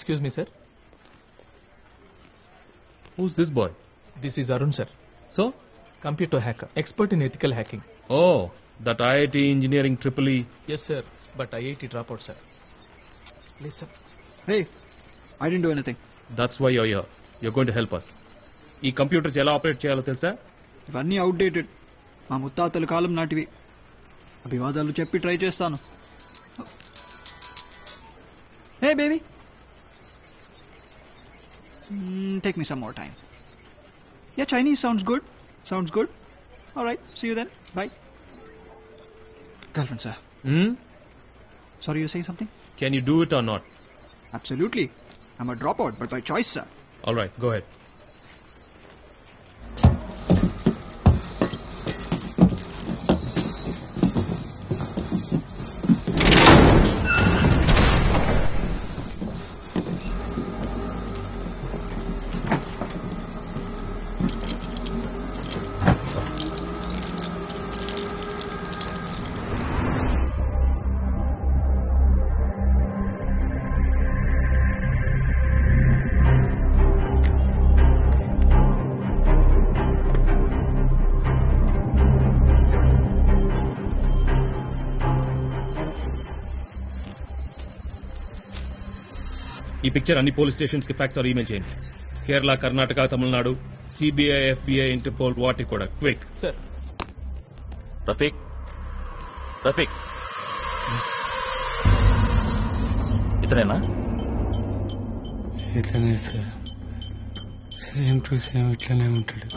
Excuse me, sir. Who's this boy? This is Arun, sir. So? Computer hacker, expert in ethical hacking. Oh, that IIT engineering triple E. Yes, sir. But IIT dropout, sir. Please, sir. Hey, I didn't do anything. That's why you're here. You're going to help us. ఈ computers ఎలా operate చేయాలో తెలుసా? ఇవన్నీ outdated. మా ముత్తాతల కాలం నాటివి. అభివాదాలు చెప్పి try చేస్తాను. Hey, baby. Take me some more time. Yeah, Chinese sounds good. Sounds good. All right. See you then. Bye. Girlfriend, sir. Sorry, you're saying something? Can you do it or not? Absolutely. I'm a dropout, but by choice, sir. All right, go ahead. ఈ picture అన్ని police stations కి fax are email చేయండి. Kerala, Karnataka, Tamil Nadu, CBI, FBI, interpole, వాటి కూడా quick. Sir. Rafiq ఇతనేనా? ఇట్లనే sir, same to same ఇట్లనే ఉంటాడు.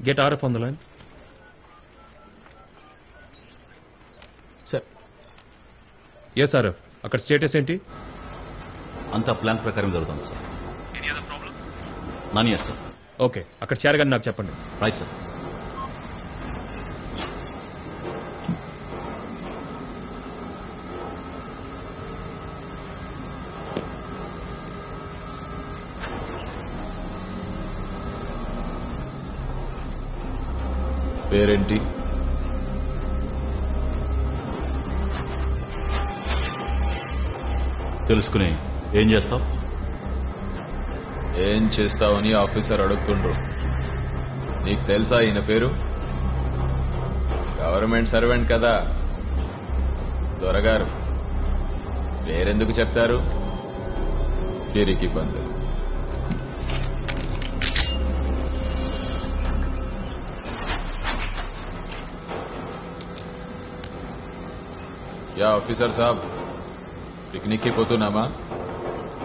Get RF on the line. Sir. Yes, RF. అక్కడ స్టేటస్ ఏంటి? అంతా ప్లాన్ ప్రకారం జరుగుతుంది సార్. నన్ ఎస్ సార్. ఓకే, అక్కడ చేరగానే నాకు చెప్పండి. Right sir. పేరేంటి? తెలుసుకుని ఏం చేస్తావు? ఏం చేస్తావని ఆఫీసర్ అడుగుతుండ్రు. నీకు తెలుసా ఈయన పేరు? గవర్నమెంట్ సర్వెంట్ కదా దొరగారు. పేరెందుకు చెప్తారు? పిరికి పందులు. యా ఆఫీసర్ సాబ్, పిక్నిక్కి పోతున్నామా?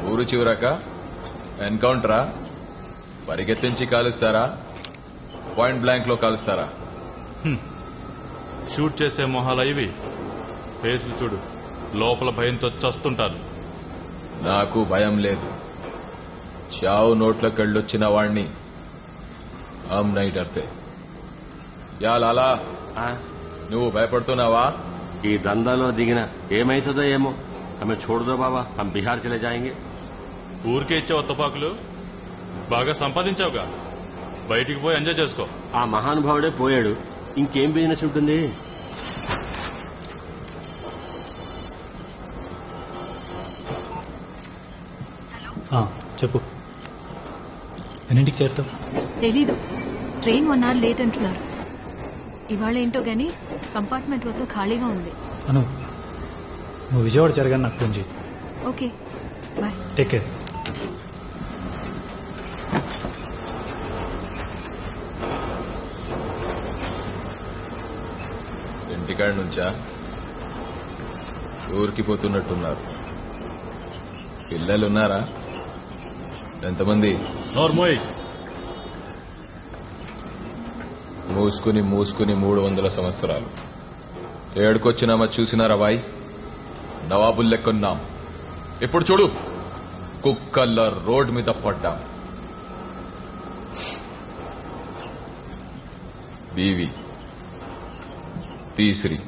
ఊరు చివరక ఎన్కౌంటరా? పరిగెత్తించి కాలుస్తారా? పాయింట్ బ్లాంక్ లో కాలుస్తారా? షూట్ చేసే మొహాలు ఇవి. ఫేస్లు చూడు, లోపల భయంతో చస్తుంటారు. నాకు భయం లేదు. చావు నోట్లకెళ్ళొచ్చిన వాణ్ణి హమ్ నహీ డర్తే. యా లాలా, నువ్వు భయపడుతున్నావా? ఈ దందాలో దిగిన ఏమైతుందో ఏమో. హమే छोड़ दो బాబా, హమ్ బిహార్ చలే జాయేంగే. ఊరికే ఇచ్చావు తుపాకులు, బాగా సంపాదించావుగా, బయటికి పోయి ఎంజాయ్ చేసుకో. ఆ మహానుభావుడే పోయాడు, ఇంకేం బిజినెస్ ఉంటుంది? చెప్పు, ఎన్నింటికి చేరుతావు? తెలీదు, ట్రైన్ 1 hour లేట్ అంటున్నారు. ఇవాళ ఏంటో గానీ కంపార్ట్మెంట్ వద్ద ఖాళీగా ఉంది. అను, నువ్వు విజయవాడ చేరగానే నాకు ఫోన్ చేయి. Okay, bye. Take care. ఇంటికాడ నుంచా? ఊరికి పోతున్నట్టున్నారు. పిల్లలున్నారా? ఎంతమంది? నోర్మోయ్, మూసుకుని 300 సంవత్సరాలు. ఏడుకొచ్చినామా చూసినారా బాయ్? నవాబుల్ లెక్కున్నాం. ఇప్పుడు చూడు, కుక్కల్లా రోడ్ మీద పడ్డాం. బీవి, తీసిరి,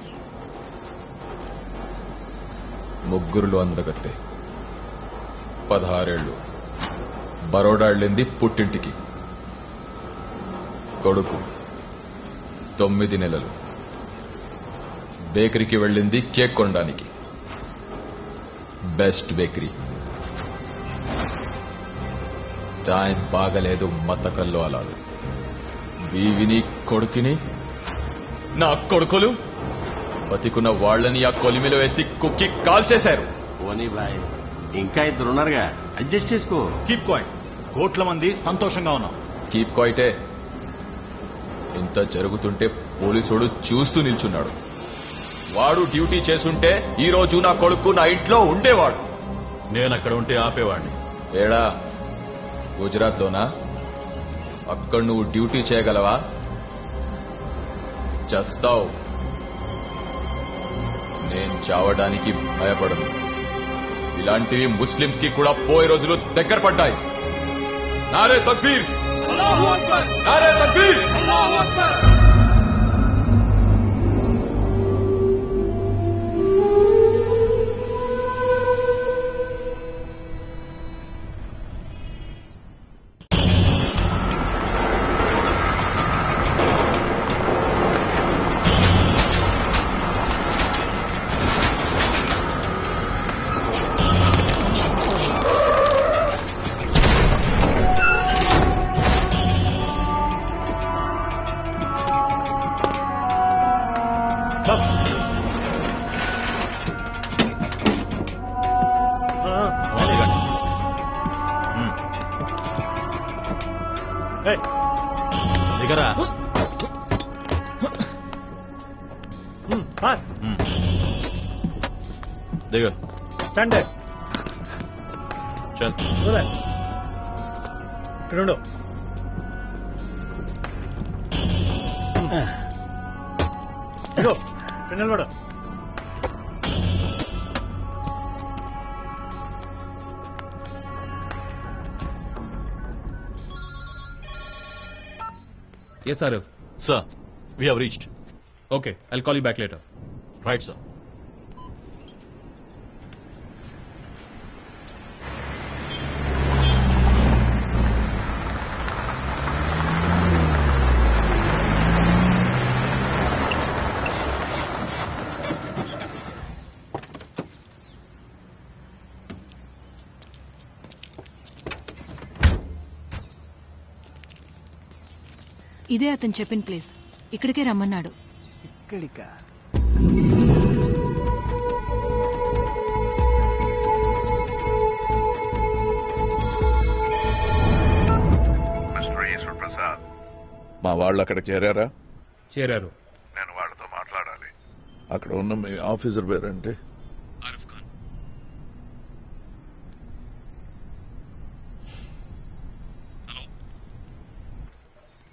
ముగ్గురులో అందగత్తే, 16 ఏళ్ళు. బరోడా వెళ్ళింది పుట్టింటికి. కొడుకు 9 నెలలు. బేకరీకి వెళ్ళింది కేక్ కొనడానికి. Best bakery. టైం బాగలేదు మతకల్లో అలాలు. బీవిని కొడుకుని నా కొడుకులు బతికున్న వాళ్ళని ఆ కొలిమిలో వేసి కుక్కి కాల్ చేశారు. పోనీ బాయ్, ఇంకా ఇద్దరున్నారుగా, అడ్జస్ట్ చేసుకో. Keep quiet. కోట్ల మంది సంతోషంగా ఉన్నాం. కీప్ క్వైటే. ఇంత జరుగుతుంటే పోలీసుడు చూస్తూ నిల్చున్నాడు. వాడు డ్యూటీ చేసుంటే ఈ రోజు నా కొడుకు నా ఇంట్లో ఉండేవాడు. నేను అక్కడ ఉంటే ఆపేవాడిని. ఏడా గుజరాత్లోనా? అక్కడ నువ్వు డ్యూటీ చేయగలవా? చస్తావు. నేను చావడానికి భయపడను. ఇలాంటివి ముస్లింస్ కి కూడా పోయే రోజులు దగ్గర పడ్డాయి. నారే తక్బీర్! నారే తక్బీర్! దిగరా. దిగ. స్టాండ్. చల్. ఇక్కడ ఉండు. ఇగో ఇక్కడ నిలబడు. Yes, Arif. Sir, we have reached. Okay, I'll call you back later. Right, sir. ఇదే అతను చెప్పిన ప్లేస్. ఇక్కడికే రమ్మన్నాడు. ఇక్కడికా? మా వాళ్ళు అక్కడ చేరారా? చేరారు. నేను వాళ్ళతో మాట్లాడాలి. అక్కడ ఉన్న మీ ఆఫీసర్ పేరంటే? Arif Khan.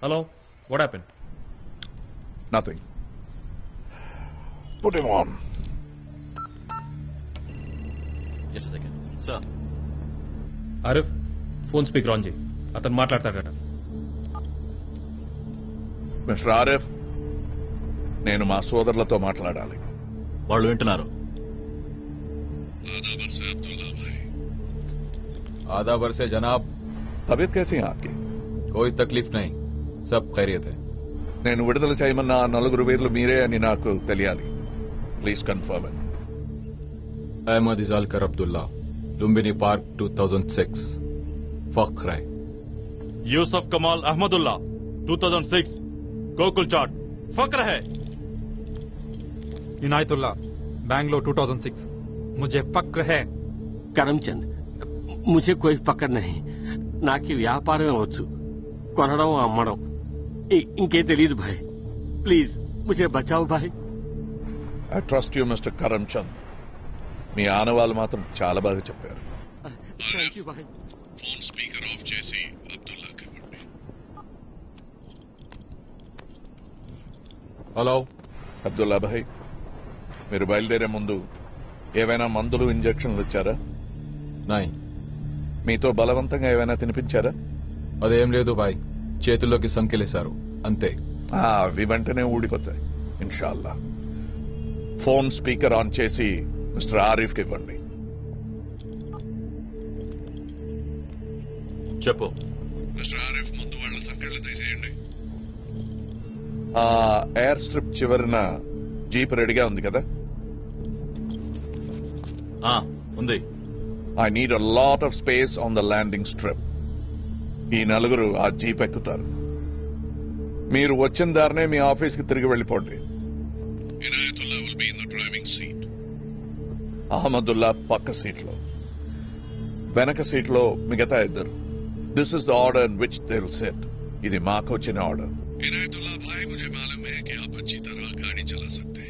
Hello, what happened? Nothing. Put him on. Just a second. Sir. Arif, phone speaker on చేయి. అతను మాట్లాడతాడట. మిస్టర్ ఆరిఫ్, నేను మా సోదరులతో మాట్లాడాలి. వాళ్ళు వింటున్నారు. आधा बर से जनाब. तबीयत कैसी है आपकी? कोई तकलीफ नहीं, सब खैरियत है. నేను విడుదల చేయమన్న నలుగురు వీరులు మీరే అని నాకు తెలియాలి. Please confirm it. Ahmed Ijalkar Abdullah, Lumbini park 2006. ఫఖ్ర్ హై. यूसुफ कमाल अहमदुल्ला 2006 गोकुल चाट फक्र है. इनायतुल्ला बैंगलोर 2006 मुझे फक्र है. కరమ్చంద్, ముझे कोई ఫక్ర్ नहीं. నాకు వ్యాపారమే వచ్చు, కొనడం అమ్మడం. ఇంకే తెలియదు భాయ్. ప్లీజ్ ముझे బచావు భాయ్. I trust you mister Karamchand. మీ ఆనవాళ్ళు మాత్రం చాలా బాగా చెప్పారు. థ్యాంక్ యూ భాయ్. ఫోన్ స్పీకర్ ఆఫ్ చేసి అబ్దుల్లాకి ఇవ్వండి. హలో అబ్దుల్లా భాయ్, మీరు బయలుదేరే ముందు ఏవైనా మందులు ఇంజెక్షన్లు ఇచ్చారా? నై. మీతో బలవంతంగా ఏమైనా తినిపించారా? అదేం లేదు బాయ్, చేతుల్లోకి సంఖ్యలేశారు అంతే. అవి వెంటనే ఊడిపోతాయి ఇన్షాల్లా. ఫోన్ స్పీకర్ ఆన్ చేసి మిస్టర్ ఆరిఫ్కి ఇవ్వండి. చెప్పు. మిస్టర్ ఆరిఫ్, ముందు వాళ్ళ సంఖ్యలు తీసేయండి. ఆ ఎయిర్ స్ట్రిప్ చివరిన జీప్ రెడీగా ఉంది కదా? ఉంది. I need a lot of space on the landing strip. ఈ నలుగురు ఆ జీప్ ఎక్కుతారు. మీరు వచ్చిన దారినే మీ ఆఫీస్కి తిరిగి వెళ్ళిపోండి. Inayatullah will be in the driving seat. Ahmadullah పక్క సీట్లో, వెనక సీట్లో మిగతా ఇద్దరు. This is the order in which they will SIT. ఇది మాకు వచ్చిన ఆర్డర్. ఇనాయతుల్లా భాయ్, ముझे मालूम है कि आप अच्छी तरह गाड़ी चला सकते हैं.